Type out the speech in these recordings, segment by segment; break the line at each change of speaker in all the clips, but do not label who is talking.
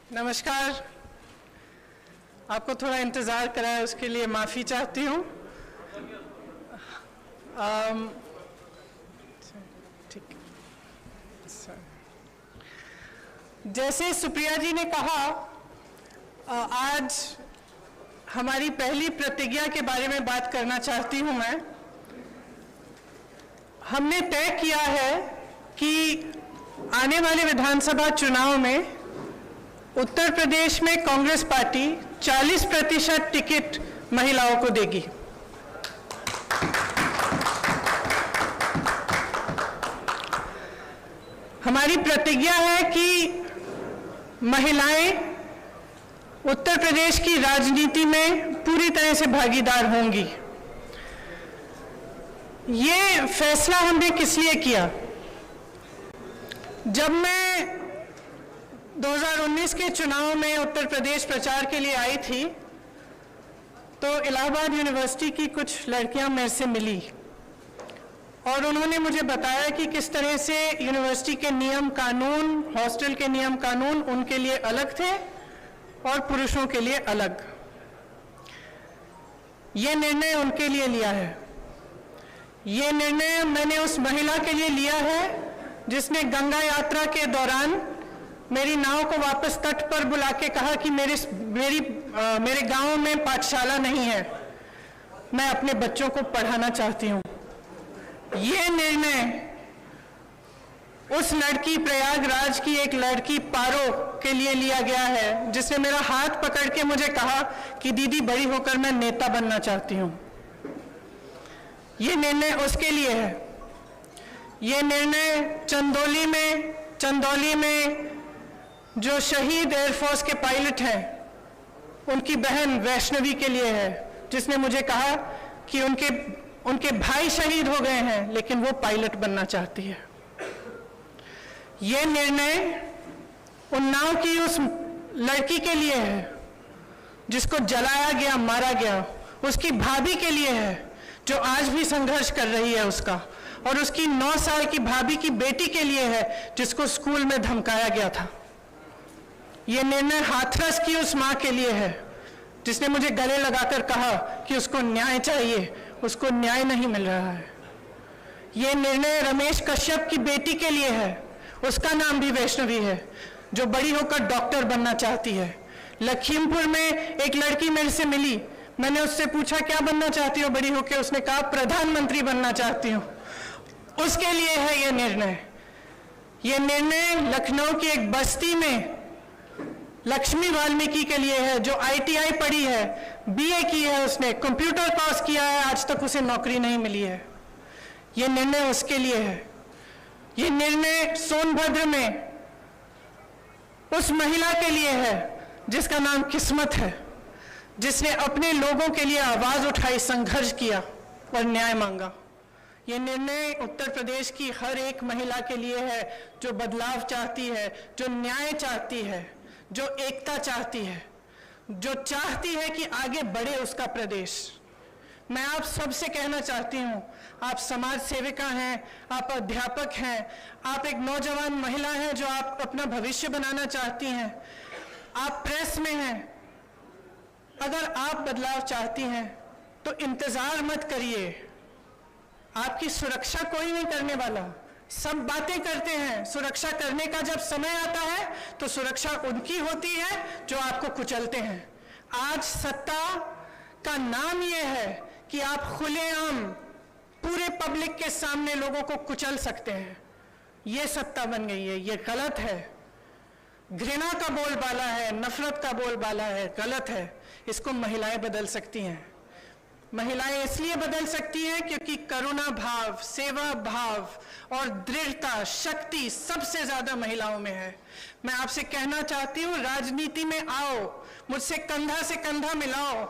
नमस्कार। आपको थोड़ा इंतज़ार कराया उसके लिए माफ़ी चाहती हूँ। ठीक, जैसे सुप्रिया जी ने कहा, आज हमारी पहली प्रतिज्ञा के बारे में बात करना चाहती हूँ मैं। हमने तय किया है कि आने वाले विधानसभा चुनाव में उत्तर प्रदेश में कांग्रेस पार्टी 40% टिकट महिलाओं को देगी। हमारी प्रतिज्ञा है कि महिलाएं उत्तर प्रदेश की राजनीति में पूरी तरह से भागीदार होंगी। ये फैसला हमने किस लिए किया? जब मैं 2019 के चुनाव में उत्तर प्रदेश प्रचार के लिए आई थी तो इलाहाबाद यूनिवर्सिटी की कुछ लड़कियां मेरे से मिली और उन्होंने मुझे बताया कि किस तरह से यूनिवर्सिटी के नियम कानून, हॉस्टल के नियम कानून उनके लिए अलग थे और पुरुषों के लिए अलग। ये निर्णय उनके लिए लिया है। ये निर्णय मैंने उस महिला के लिए लिया है जिसने गंगा यात्रा के दौरान मेरी नाव को वापस तट पर बुला के कहा कि मेरे गांव में पाठशाला नहीं है, मैं अपने बच्चों को पढ़ाना चाहती हूँ। ये निर्णय उस लड़की, प्रयागराज की एक लड़की पारो के लिए लिया गया है जिसने मेरा हाथ पकड़ के मुझे कहा कि दीदी बड़ी होकर मैं नेता बनना चाहती हूँ। ये निर्णय उसके लिए है। ये निर्णय चंदौली में जो शहीद एयरफोर्स के पायलट हैं उनकी बहन वैष्णवी के लिए है, जिसने मुझे कहा कि उनके भाई शहीद हो गए हैं लेकिन वो पायलट बनना चाहती है। ये निर्णय उन्नाव की उस लड़की के लिए है जिसको जलाया गया, मारा गया, उसकी भाभी के लिए है जो आज भी संघर्ष कर रही है उसका, और उसकी 9 साल की भाभी की बेटी के लिए है जिसको स्कूल में धमकाया गया था। ये निर्णय हाथरस की उस माँ के लिए है जिसने मुझे गले लगाकर कहा कि उसको न्याय चाहिए, उसको न्याय नहीं मिल रहा है। ये निर्णय रमेश कश्यप की बेटी के लिए है, उसका नाम भी वैष्णवी है, जो बड़ी होकर डॉक्टर बनना चाहती है। लखीमपुर में एक लड़की मेरे से मिली, मैंने उससे पूछा क्या बनना चाहती हो बड़ी होकर? उसने कहा प्रधानमंत्री बनना चाहती हूँ। उसके लिए है ये निर्णय। ये निर्णय लखनऊ की एक बस्ती में लक्ष्मी वाल्मीकि के लिए है जो ITI पढ़ी है, BA की है, उसने कंप्यूटर कोर्स किया है, आज तक उसे नौकरी नहीं मिली है। ये निर्णय उसके लिए है। ये निर्णय सोनभद्र में उस महिला के लिए है जिसका नाम किस्मत है, जिसने अपने लोगों के लिए आवाज उठाई, संघर्ष किया और न्याय मांगा। ये निर्णय उत्तर प्रदेश की हर एक महिला के लिए है जो बदलाव चाहती है, जो न्याय चाहती है, जो एकता चाहती है, जो चाहती है कि आगे बढ़े उसका प्रदेश। मैं आप सबसे कहना चाहती हूँ, आप समाज सेविका हैं, आप अध्यापक हैं, आप एक नौजवान महिला हैं जो आप अपना भविष्य बनाना चाहती हैं, आप प्रेस में हैं। अगर आप बदलाव चाहती हैं तो इंतजार मत करिए। आपकी सुरक्षा कोई नहीं करने वाला। सब बातें करते हैं, सुरक्षा करने का जब समय आता है तो सुरक्षा उनकी होती है जो आपको कुचलते हैं। आज सत्ता का नाम यह है कि आप खुलेआम पूरे पब्लिक के सामने लोगों को कुचल सकते हैं। ये सत्ता बन गई है, ये गलत है। घृणा का बोलबाला है, नफरत का बोलबाला है, गलत है। इसको महिलाएं बदल सकती हैं। महिलाएं इसलिए बदल सकती हैं क्योंकि करुणा भाव, सेवा भाव और दृढ़ता, शक्ति सबसे ज्यादा महिलाओं में है। मैं आपसे कहना चाहती हूँ, राजनीति में आओ, मुझसे कंधा से कंधा मिलाओ।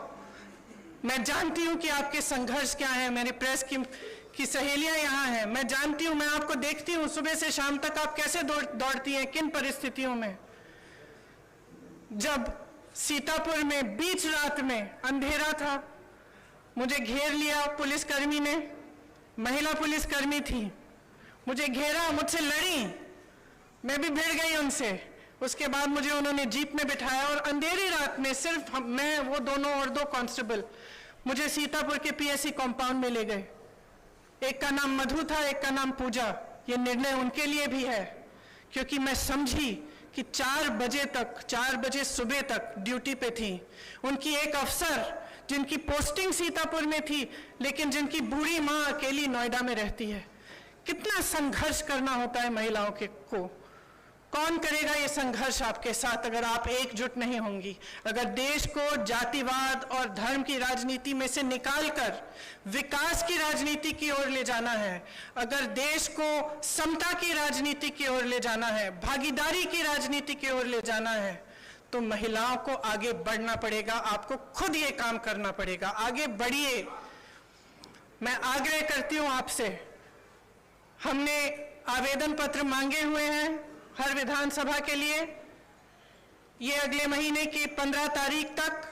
मैं जानती हूँ कि आपके संघर्ष क्या है। मेरी प्रेस की सहेलियां यहाँ हैं, मैं जानती हूँ, मैं आपको देखती हूँ सुबह से शाम तक आप कैसे दौड़ती हैं, किन परिस्थितियों में। जब सीतापुर में बीच रात में अंधेरा था, मुझे घेर लिया पुलिसकर्मी ने, महिला पुलिसकर्मी थी, मुझे घेरा, मुझसे लड़ी, मैं भी भिड़ गई उनसे। उसके बाद मुझे उन्होंने जीप में बिठाया और अंधेरी रात में सिर्फ मैं, वो दोनों और 2 कांस्टेबल मुझे सीतापुर के पीएससी कंपाउंड में ले गए। एक का नाम मधु था, एक का नाम पूजा। ये निर्णय उनके लिए भी है, क्योंकि मैं समझी कि 4 बजे सुबह तक ड्यूटी पे थी। उनकी एक अफसर जिनकी पोस्टिंग सीतापुर में थी, लेकिन जिनकी बूढ़ी माँ अकेली नोएडा में रहती है। कितना संघर्ष करना होता है महिलाओं को। कौन करेगा ये संघर्ष आपके साथ अगर आप एकजुट नहीं होंगी? अगर देश को जातिवाद और धर्म की राजनीति में से निकालकर विकास की राजनीति की ओर ले जाना है, अगर देश को समता की राजनीति की ओर ले जाना है, भागीदारी की राजनीति की ओर ले जाना है, तो महिलाओं को आगे बढ़ना पड़ेगा। आपको खुद ये काम करना पड़ेगा। आगे बढ़िए। मैं आग्रह करती हूं आपसे, हमने आवेदन पत्र मांगे हुए हैं हर विधानसभा के लिए। ये अगले महीने की 15 तारीख तक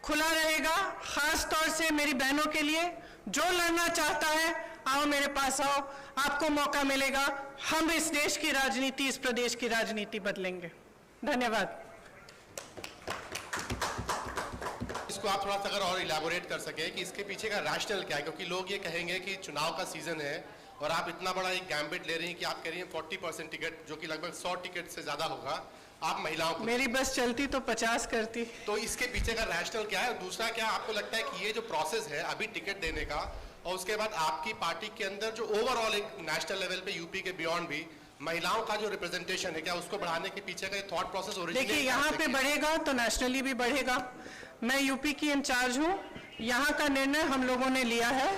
खुला रहेगा। खास तौर से मेरी बहनों के लिए, जो लड़ना चाहता है आओ मेरे पास आओ, आपको मौका मिलेगा। हम इस देश की राजनीति, इस प्रदेश की राजनीति बदलेंगे। धन्यवाद।
इसको आप थोड़ा सा अगर और इलैबोरेट कर सके कि इसके पीछे का रैशनल क्या है, क्योंकि लोग ये कहेंगे कि चुनाव का सीजन है और आप इतना बड़ा एक गैम्बिट ले रही हैं कि आप कह रही हैं 40% टिकट, जो कि लगभग 100 टिकट से ज्यादा होगा, आप महिलाओं को।
मेरी बस चलती तो 50 करती।
तो इसके पीछे का रैशनल क्या है? दूसरा, क्या आपको लगता है कि ये जो प्रोसेस है अभी टिकट देने का, और उसके बाद आपकी पार्टी के अंदर जो ओवरऑल एक नेशनल लेवल पे यूपी के बियॉन्ड भी महिलाओं का जो रिप्रेजेंटेशन है, क्या उसको बढ़ाने के पीछे का थॉट प्रोसेस ओरिजिनल?
देखिए, यहाँ पे बढ़ेगा तो नेशनली भी बढ़ेगा। मैं यूपी की इंचार्ज हूँ। यहाँ का निर्णय हम लोगों ने लिया है,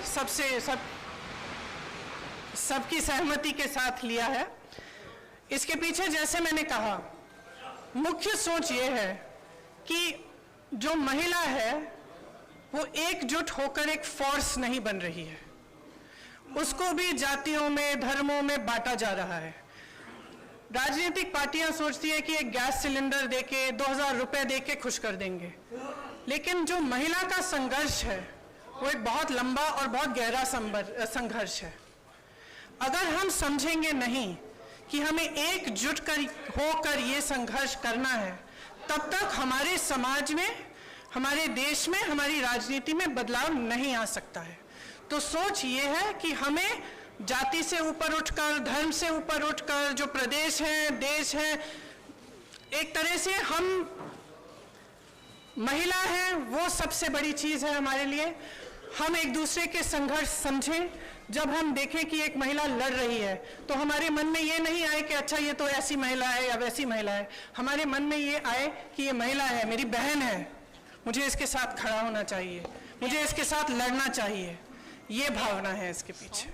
सबकी सहमति के साथ लिया है। इसके पीछे, जैसे मैंने कहा, मुख्य सोच ये है कि जो महिला है वो एकजुट होकर एक फोर्स नहीं बन रही है। उसको भी जातियों में, धर्मों में बांटा जा रहा है। राजनीतिक पार्टियां सोचती है कि एक गैस सिलेंडर देके, 2000 रुपए देके खुश कर देंगे, लेकिन जो महिला का संघर्ष है वो एक बहुत लंबा और बहुत गहरा संघर्ष है। अगर हम समझेंगे नहीं कि हमें एकजुट होकर ये संघर्ष करना है, तब तक हमारे समाज में, हमारे देश में, हमारी राजनीति में बदलाव नहीं आ सकता है। तो सोच ये है कि हमें जाति से ऊपर उठकर, धर्म से ऊपर उठकर, जो प्रदेश है, देश है, एक तरह से हम, महिला है वो सबसे बड़ी चीज है हमारे लिए। हम एक दूसरे के संघर्ष समझें। जब हम देखें कि एक महिला लड़ रही है तो हमारे मन में ये नहीं आए कि अच्छा ये तो ऐसी महिला है या वैसी महिला है। हमारे मन में ये आए कि ये महिला है, मेरी बहन है, मुझे इसके साथ खड़ा होना चाहिए, मुझे इसके साथ लड़ना चाहिए। ये भावना है इसके पीछे।